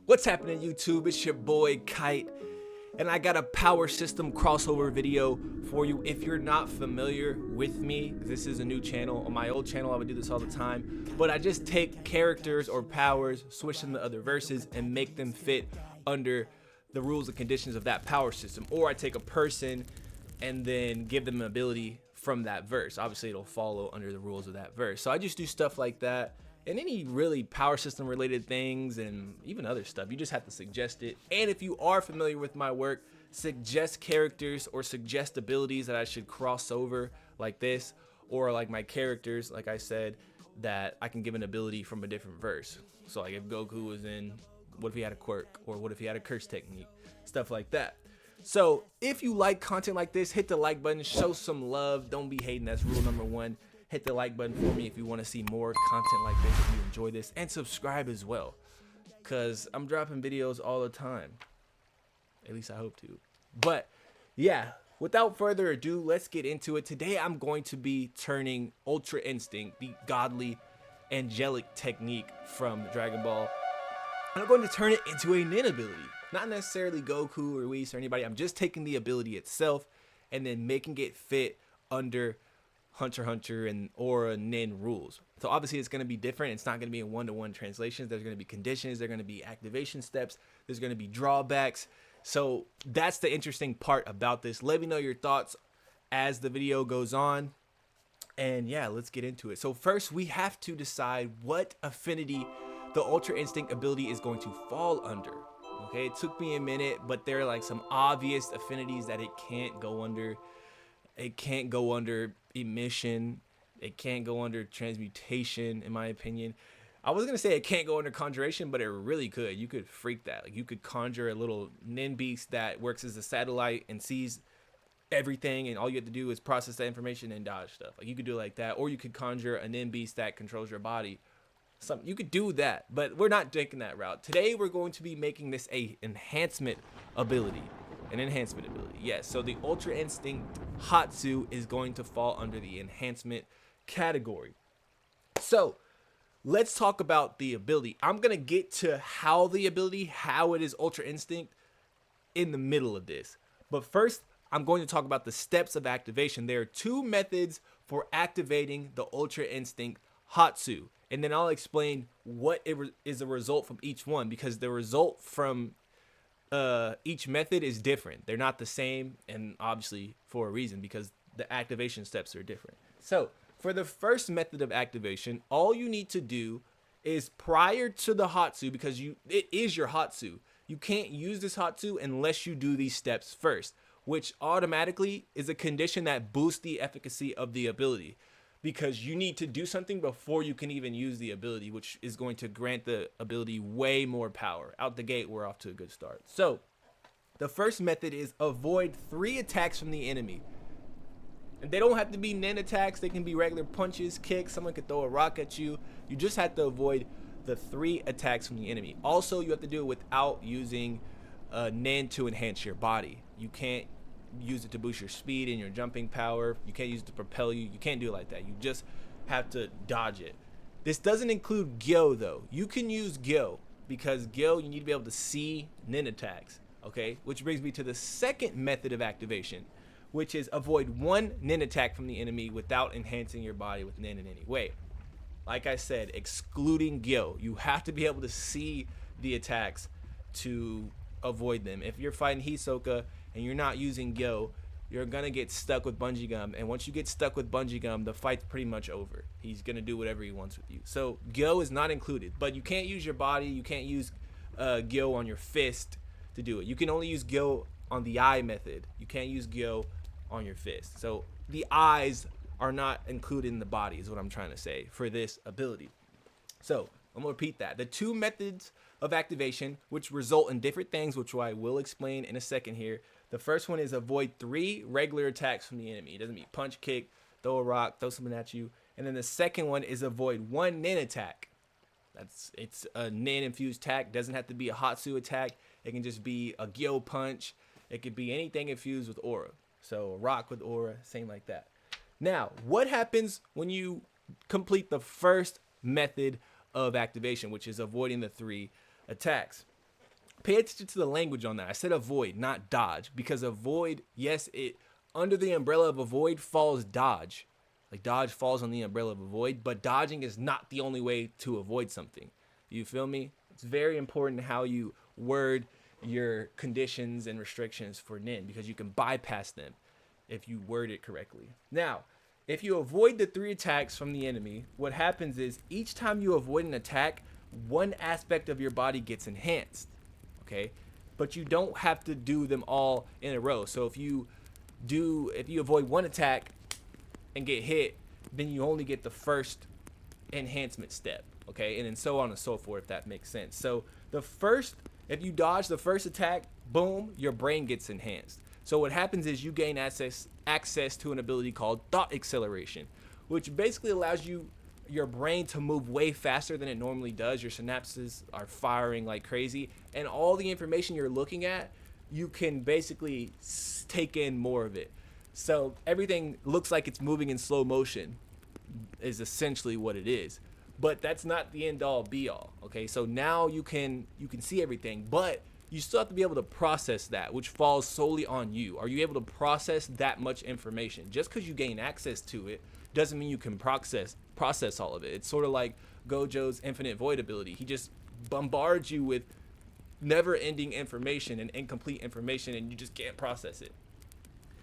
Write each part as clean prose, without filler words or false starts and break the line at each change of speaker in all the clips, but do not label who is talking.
What's happening, YouTube? It's your boy Kite, and I got a power system crossover video for you. If you're not familiar with me, this is a new channel. On my old channel, I would do this all the time, but I just take characters or powers, switch them to other verses, and make them fit under the rules and conditions of that power system. Or I take a person and then give them an ability from that verse. Obviously, it'll follow under the rules of that verse. So I just do stuff like that. And any really power system related things and even other stuff, you just have to suggest it. And if you are familiar with my work, suggest characters or suggest abilities that I should cross over like this, or like my characters, like I said, that I can give an ability from a different verse. So like if Goku was in, what if he had a quirk, or what if he had a curse technique, stuff like that. So if you like content like this, hit the like button, show some love, don't be hating, that's rule number one. Hit the like button for me if you want to see more content like this, if you enjoy this, and subscribe as well, because I'm dropping videos all the time. At least I hope to. But yeah, without further ado, let's get into it. Today I'm going to be turning Ultra Instinct, the godly angelic technique from Dragon Ball, and I'm going to turn it into a NEN ability. Not necessarily Goku or Whis or anybody. I'm just taking the ability itself and then making it fit under Hunter x Hunter and Aura NEN rules. So obviously it's going to be different. It's not going to be in one-to-one translations. There's going to be conditions. There's going to be activation steps. There's going to be drawbacks. So that's the interesting part about this. Let me know your thoughts as the video goes on. And yeah, let's get into it. So first we have to decide what affinity the Ultra Instinct ability is going to fall under. Okay, it took me a minute, but there are like some obvious affinities that it can't go under. It can't go under emission. It can't go under transmutation, in my opinion. I was gonna say it can't go under conjuration, but it really could. You could freak that. Like you could conjure a little NEN beast that works as a satellite and sees everything, and all you have to do is process that information and dodge stuff. Like you could do it like that, or you could conjure a NEN beast that controls your body. You could do that, but we're not taking that route. Today we're going to be making this a enhancement ability. An enhancement ability, yes. So the Ultra Instinct Hatsu is going to fall under the enhancement category. So let's talk about the ability. I'm gonna get to how it is Ultra Instinct in the middle of this. But first, I'm going to talk about the steps of activation. There are two methods for activating the Ultra Instinct Hatsu. And then I'll explain what is a result from each one, because the result from each method is different. They're not the same, and obviously for a reason, because the activation steps are different. So for the first method of activation, all you need to do is prior to the Hatsu, because it is your Hatsu, you can't use this Hatsu unless you do these steps first, which automatically is a condition that boosts the efficacy of the ability, because you need to do something before you can even use the ability, which is going to grant the ability way more power. Out the gate, we're off to a good start. So the first method is avoid 3 attacks from the enemy. And they don't have to be NEN attacks. They can be regular punches, kicks. Someone could throw a rock at you. You just have to avoid the 3 attacks from the enemy. Also, you have to do it without using NEN to enhance your body. You can't use it to boost your speed and your jumping power. You can't use it to propel you. You can't do it like that. You just have to dodge it. This doesn't include Gyo though. You can use Gyo, because Gyo, you need to be able to see NEN attacks. Okay, which brings me to the second method of activation, which is avoid 1 NEN attack from the enemy without enhancing your body with NEN in any way. Like I said, excluding Gyo, you have to be able to see the attacks to avoid them. If you're fighting Hisoka and you're not using Gyo, you're gonna get stuck with Bungee Gum, and once you get stuck with Bungee Gum, the fight's pretty much over. He's gonna do whatever he wants with you. So Gyo is not included, but you can't use your body. You can't use Gyo on your fist to do it. You can only use Gyo on the eye method. You can't use Gyo on your fist. So the eyes are not included in the body, is what I'm trying to say for this ability. So I'm gonna repeat that. The 2 methods of activation, which result in different things, which I will explain in a second here. The first one is avoid 3 regular attacks from the enemy. It doesn't mean punch, kick, throw a rock, throw something at you. And then the second one is avoid 1 NEN attack. It's a NEN infused attack. Doesn't have to be a Hatsu attack. It can just be a Gyo punch. It could be anything infused with aura. So a rock with aura, same like that. Now, what happens when you complete the first method of activation, which is avoiding the 3 attacks? Pay attention to the language on that. I said avoid, not dodge, because avoid, yes, it under the umbrella of avoid falls dodge. Like dodge falls on the umbrella of avoid, but dodging is not the only way to avoid something. You feel me? It's very important how you word your conditions and restrictions for NEN, because you can bypass them if you word it correctly. Now, if you avoid the 3 attacks from the enemy, what happens is each time you avoid an attack, one aspect of your body gets enhanced. Okay, but you don't have to do them all in a row. So if you avoid one attack and get hit, then you only get the first enhancement step. Okay, and then so on and so forth, if that makes sense. So if you dodge the first attack, boom, your brain gets enhanced. So what happens is you gain access to an ability called thought acceleration, which basically allows your brain to move way faster than it normally does. Your synapses are firing like crazy, and all the information you're looking at, you can basically take in more of it. So everything looks like it's moving in slow motion is essentially what it is. But that's not the end all be all. Okay, so now you can see everything, but you still have to be able to process that, which falls solely on you. Are you able to process that much information? Just because you gain access to it doesn't mean you can process all of it. It's sort of like Gojo's infinite void ability. He just bombards you with never-ending information and incomplete information, and you just can't process it.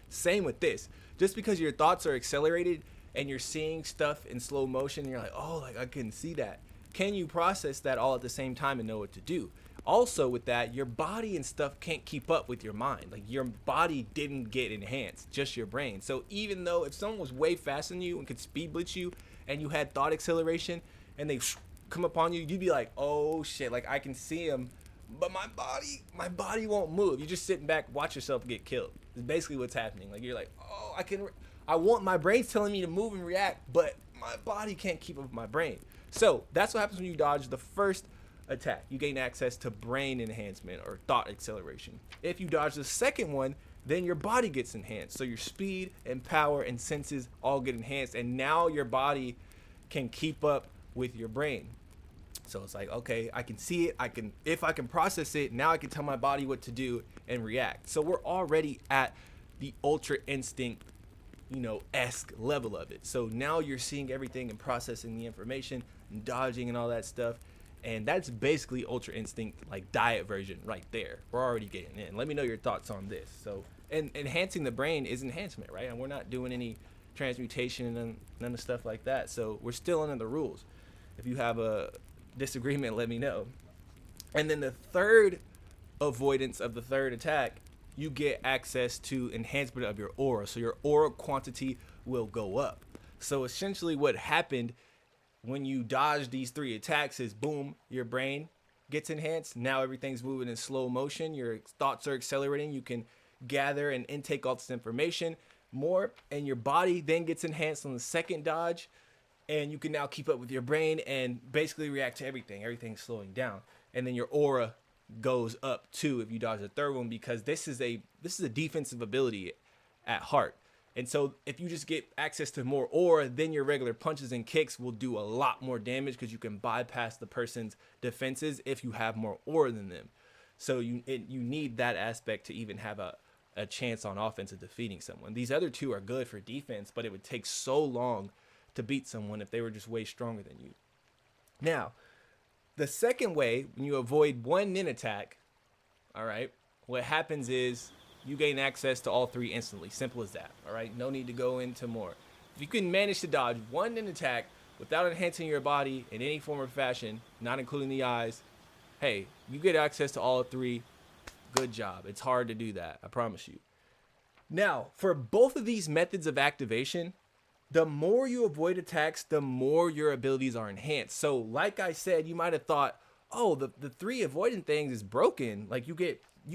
Same with this. Just because your thoughts are accelerated and you're seeing stuff in slow motion, and you're like, oh, like I couldn't see that. Can you process that all at the same time and know what to do? Also with that, your body and stuff can't keep up with your mind. Like your body didn't get enhanced, just your brain. So even though if someone was way faster than you and could speed blitz you and you had thought acceleration and they come upon you, you'd be like, oh shit, like I can see him, but my body won't move. You're just sitting back, watch yourself get killed. It's basically what's happening. Like you're like, oh, my brain's telling me to move and react, but my body can't keep up with my brain. So that's what happens when you dodge the first attack. You gain access to brain enhancement or thought acceleration. If you dodge the second one, then your body gets enhanced. So your speed and power and senses all get enhanced, and now your body can keep up with your brain. So it's like, okay, I can see it. If I can process it, now I can tell my body what to do and react. So we're already at the ultra instinct, esque level of it. So now you're seeing everything and processing the information and dodging and all that stuff. And that's basically Ultra Instinct, like diet version right there. We're already getting in. Let me know your thoughts on this. So, and enhancing the brain is enhancement, right? And we're not doing any transmutation and none of stuff like that. So we're still under the rules. If you have a disagreement, let me know. And then the third avoidance of the third attack, you get access to enhancement of your aura. So your aura quantity will go up. So essentially what happened when you dodge these 3 attacks is boom, your brain gets enhanced. Now everything's moving in slow motion. Your thoughts are accelerating. You can gather and intake all this information more, and your body then gets enhanced on the second dodge, and you can now keep up with your brain and basically react to everything. Everything's slowing down, and then your aura goes up too if you dodge the third one, because this is a defensive ability at heart. And so if you just get access to more aura, then your regular punches and kicks will do a lot more damage because you can bypass the person's defenses if you have more aura than them. So you need that aspect to even have a chance on offense of defeating someone. These other 2 are good for defense, but it would take so long to beat someone if they were just way stronger than you. Now, the second way, when you avoid one NEN attack, all right, what happens is you gain access to all 3 instantly. Simple as that. All right, no need to go into more. If you can manage to dodge one NEN attack without enhancing your body in any form or fashion, not including the eyes, hey, you get access to all 3. Good job. It's hard to do that, I promise you. Now, for both of these methods of activation, the more you avoid attacks, the more your abilities are enhanced. So like I said, you might have thought, oh, the 3 avoiding things is broken. Like you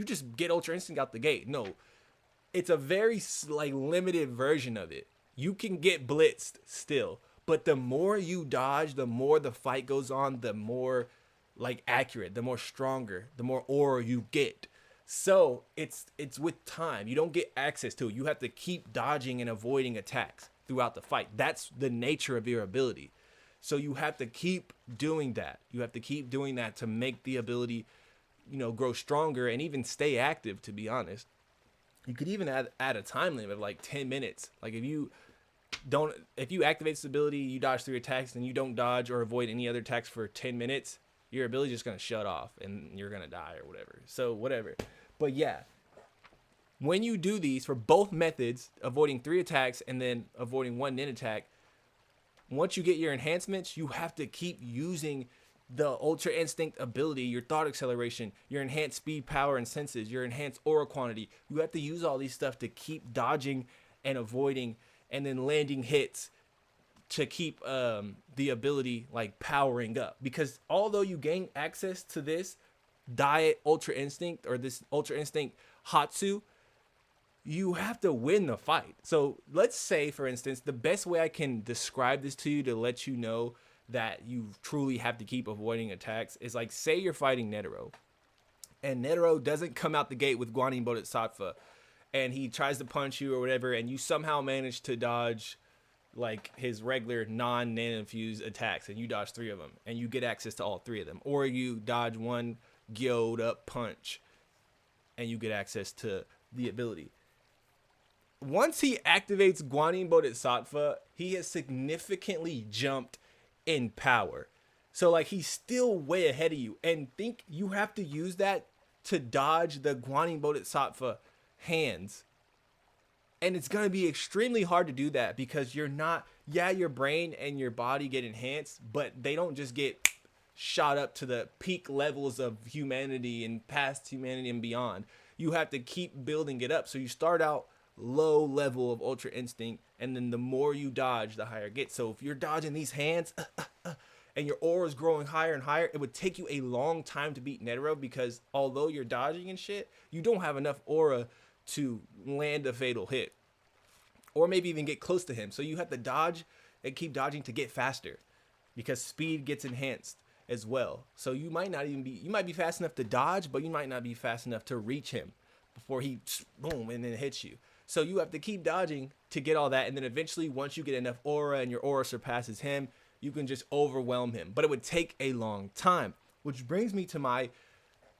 just get Ultra Instinct out the gate. No, it's a very limited version of it. You can get blitzed still, but the more you dodge, the more the fight goes on, the more accurate, the more stronger, the more aura you get. So it's with time. You don't get access to it. You have to keep dodging and avoiding attacks throughout the fight. That's the nature of your ability. So you have to keep doing that. You have to keep doing that to make the ability grow stronger and even stay active, to be honest. You could even add a time limit of like 10 minutes. Like if you activate this ability, you dodge 3 attacks, and you don't dodge or avoid any other attacks for 10 minutes, your ability is just going to shut off and you're going to die or whatever. So whatever. But yeah, when you do these for both methods, avoiding 3 attacks and then avoiding 1 NEN attack, once you get your enhancements, you have to keep using the Ultra Instinct ability, your thought acceleration, your enhanced speed, power, and senses, your enhanced aura quantity. You have to use all these stuff to keep dodging and avoiding and then landing hits to keep the ability like powering up. Because although you gain access to this Diet Ultra Instinct or this Ultra Instinct Hatsu, you have to win the fight. So let's say, for instance, the best way I can describe this to you to let you know that you truly have to keep avoiding attacks is like, say you're fighting Netero, and Netero doesn't come out the gate with Guanin Bodhisattva, and he tries to punch you or whatever, and you somehow manage to dodge like his regular non-NEN infused attacks, and you dodge 3 of them, and you get access to all 3 of them. Or you dodge 1 Gyo'd up punch, and you get access to the ability. Once he activates Guanin Bodhisattva, he has significantly jumped in power. So like he's still way ahead of you, and think you have to use that to dodge the Guanin Bodhisattva hands. And it's going to be extremely hard to do that because you're not, your brain and your body get enhanced, but they don't just get shot up to the peak levels of humanity and past humanity and beyond. You have to keep building it up. So you start out low level of Ultra Instinct, and then the more you dodge, the higher it gets. So if you're dodging these hands and your aura is growing higher and higher, it would take you a long time to beat Netero, because although you're dodging and shit, you don't have enough aura to land a fatal hit or maybe even get close to him. So you have to dodge and keep dodging to get faster, because speed gets enhanced as well. So you might be fast enough to dodge, but you might not be fast enough to reach him before he boom and then hits you. So you have to keep dodging to get all that, and then eventually, once you get enough aura and your aura surpasses him, you can just overwhelm him. But it would take a long time, which brings me to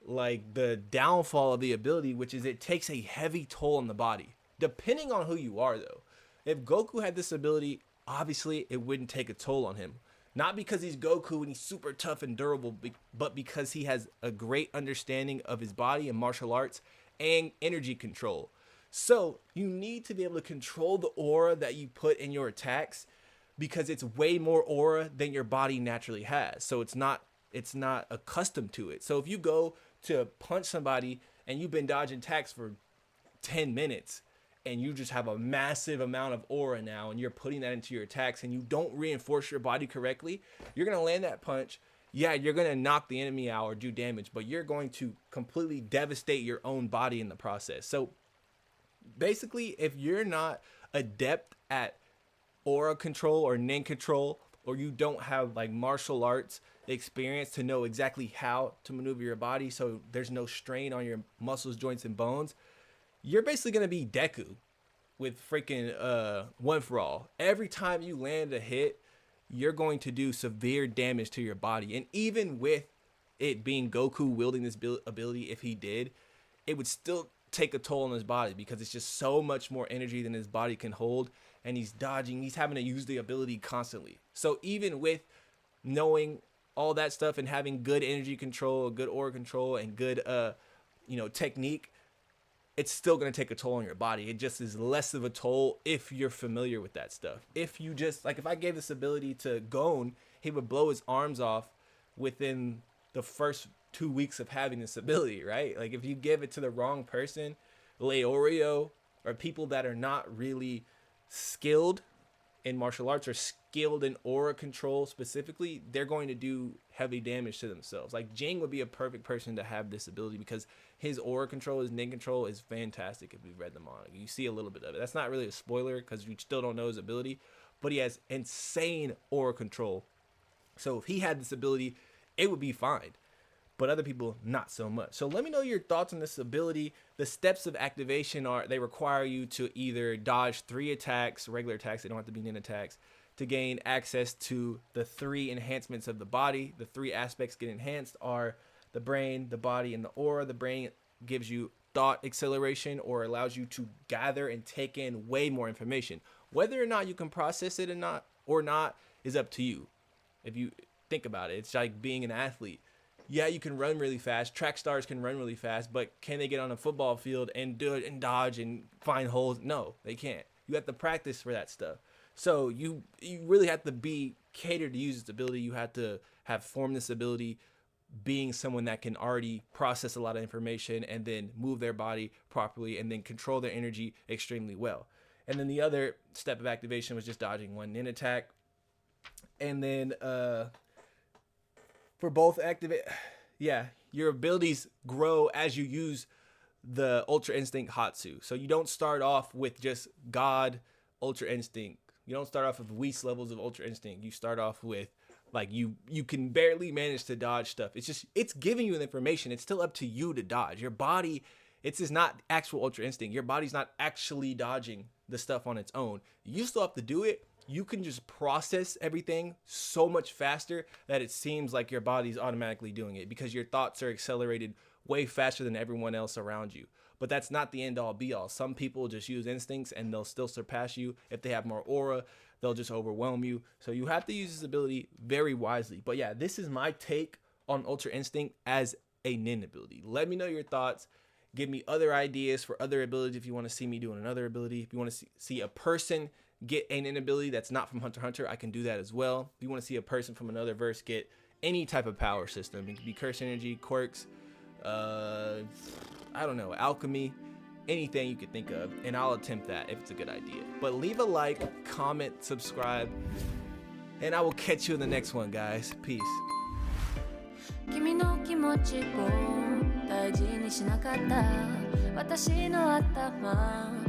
the downfall of the ability, which is it takes a heavy toll on the body, depending on who you are, though. If Goku had this ability, obviously it wouldn't take a toll on him. Not because he's Goku and he's super tough and durable, but because he has a great understanding of his body and martial arts and energy control. So you need to be able to control the aura that you put in your attacks, because it's way more aura than your body naturally has. So it's not accustomed to it. So if you go to punch somebody and you've been dodging attacks for 10 minutes and you just have a massive amount of aura now, and you're putting that into your attacks, and you don't reinforce your body correctly, you're going to land that punch. Yeah, you're going to knock the enemy out or do damage, but you're going to completely devastate your own body in the process. So basically, if you're not adept at aura control or NEN control, or you don't have like martial arts experience to know exactly how to maneuver your body so there's no strain on your muscles, joints, and bones, you're basically going to be Deku with freaking One For All. Every time you land a hit, you're going to do severe damage to your body. And even with it being Goku wielding this ability, if he did, it would still take a toll on his body, because it's just so much more energy than his body can hold, and he's dodging, he's having to use the ability constantly. So even with knowing all that stuff and having good energy control, good aura control, and good technique, it's still going to take a toll on your body. It just is less of a toll if you're familiar with that stuff. If you just, like, if I gave this ability to Gon, he would blow his arms off within the first 2 weeks of having this ability, right? Like, if you give it to the wrong person, Leorio, or people that are not really skilled in martial arts or skilled in aura control specifically, they're going to do heavy damage to themselves. Like, Jing would be a perfect person to have this ability, because his aura control, his NEN control is fantastic. If you've read the manga, you see a little bit of it. That's not really a spoiler because you still don't know his ability, but he has insane aura control. So if he had this ability, it would be fine, but other people not so much. So let me know your thoughts on this ability. The steps of activation are, they require you to either dodge 3 attacks, regular attacks, they don't have to be NEN attacks, to gain access to the 3 enhancements of the body. The 3 aspects get enhanced are the brain, the body, and the aura. The brain gives you thought acceleration or allows you to gather and take in way more information. Whether or not you can process it or not is up to you. If you think about it, it's like being an athlete. Yeah, you can run really fast. Track stars can run really fast, but can they get on a football field and do it and dodge and find holes? No, they can't. You have to practice for that stuff. So you really have to be catered to use this ability. You have to have formed this ability being someone that can already process a lot of information and then move their body properly and then control their energy extremely well. And then the other step of activation was just dodging one NEN attack. And then for both your abilities grow as you use the Ultra Instinct Hatsu. So you don't start off with just God Ultra Instinct. You don't start off with Whis levels of Ultra Instinct. You start off with like you can barely manage to dodge stuff. It's giving you the information. It's still up to you to dodge. Your body, it's just not actual Ultra Instinct. Your body's not actually dodging the stuff on its own. You still have to do it. You can just process everything so much faster that it seems like your body's automatically doing it because your thoughts are accelerated way faster than everyone else around you. But that's not the end all be all. Some people just use instincts and they'll still surpass you. If they have more aura, they'll just overwhelm you. So you have to use this ability very wisely. But yeah, this is my take on Ultra Instinct as a NEN ability. Let me know your thoughts. Give me other ideas for other abilities if you want to see me doing another ability. If you want to see a person get a NEN ability that's not from Hunter x Hunter, I can do that as well. If you want to see a person from another verse get any type of power system, it could be curse energy, quirks, I don't know, alchemy, anything you could think of, and I'll attempt that if it's a good idea. But leave a like, comment, subscribe, and I will catch you in the next one, guys. Peace. 君の気持ちを大事にしなかった私の頭